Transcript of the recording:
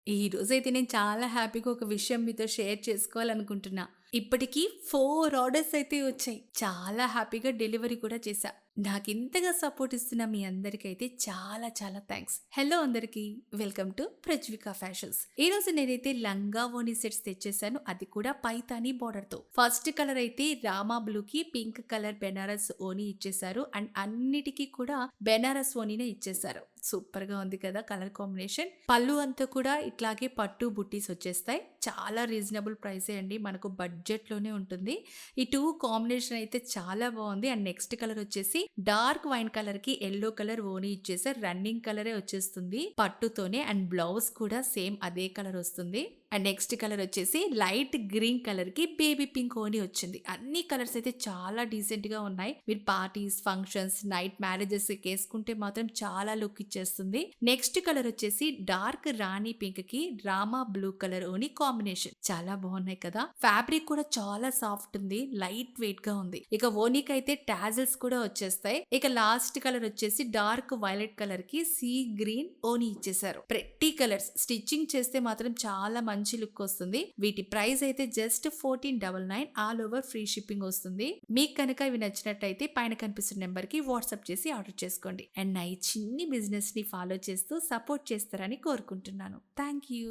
ఈ రోజైతే నేను చాలా హ్యాపీగా ఒక విషయం మీతో షేర్ చేసుకోవాలనుకుంటున్నా. ఇప్పటికి 4 ఆర్డర్స్ అయితే వచ్చాయి. చాలా హ్యాపీగా డెలివరీ కూడా చేశా. నాకింతగా సపోర్ట్ ఇస్తున్న మీ అందరికైతే చాలా చాలా థాంక్స్. హలో అందరికీ. Welcome to Prajwika fashions. ఈరోజు నేనైతే లంగా ఓణి సెట్స్ తెచ్చేసాను. అది కూడా పైతాని బోర్డర్‌తో. ఫస్ట్ కలర్ అయితే రామా బ్లూకి పింక్ కలర్ బెనారస్ ఓణి ఇచ్చేసారు. అండ్ అన్నిటికి కూడా బెనారస్ ఓణినే ఇచ్చేసారు. సూపర్‌గా ఉంది కదా కలర్ కాంబినేషన్. పళ్ళు అంతా కూడా ఇట్లాగే పట్టు బుట్టీస్ వచ్చేస్తాయి. చాలా రీజనబుల్ ప్రైసే అండి. మనకు బడ్జెట్‌లోనే ఉంటుంది. ఈ 2 కాంబినేషన్ అయితే చాలా బావుంది. అండ్ నెక్స్ట్ కలర్ వచ్చేసి డార్క్ వైన్ కలర్‌కి యెల్లో కలర్ ఓణి ఇచ్చేసారు. రన్నింగ్ కలరే వచ్చేస్తుంది పట్టుతోనే. అండ్ బ్లౌజ్ కూడా సేమ్ అదే కలర్ వస్తుంది. అండ్ నెక్స్ట్ కలర్ వచ్చేసి లైట్ గ్రీన్ కలర్‌కి బేబీ పింక్ ఓణి వచ్చింది. అన్ని కలర్స్ అయితే చాలా డీసెంట్‌గా ఉన్నాయి. మీరు పార్టీస్, ఫంక్షన్స్, నైట్ మ్యారేజెస్‌కి ఏసుకుంటే మాత్రం చాలా లుక్ ఇచ్చేస్తుంది. నెక్స్ట్ కలర్ వచ్చేసి డార్క్ రాణి పింక్‌కి రామా బ్లూ కలర్ ఓణి కాంబినేషన్. చాలా బాగున్నాయి కదా! ఫ్యాబ్రిక్ కూడా చాలా సాఫ్ట్ ఉంది. లైట్ వెయిట్‌గా ఉంది. ఇక ఓణికైతే టాజిల్స్ కూడా వచ్చేస్తాయి. ఇక లాస్ట్ కలర్ వచ్చేసి డార్క్ వైలెట్ కలర్‌కి సీ గ్రీన్ ఓణి ఇచ్చేసారు. ప్రెట్టి కలర్స్ స్టిచ్చింగ్ చేస్తే మాత్రం చాలా మంచి లుక్ వస్తుంది. వీటి ప్రైస్ అయితే just 1499 all over free shipping వస్తుంది. మీకు కనుక ఇవి నచ్చినట్టయితే పైన కనిపిస్తున్న నెంబర్ కి వాట్సాప్ చేసి ఆర్డర్ చేసుకోండి. అండ్ నా ఈ చిన్ని బిజినెస్ ని ఫాలో చేస్తూ సపోర్ట్ చేస్తారని కోరుకుంటున్నాను. Thank you.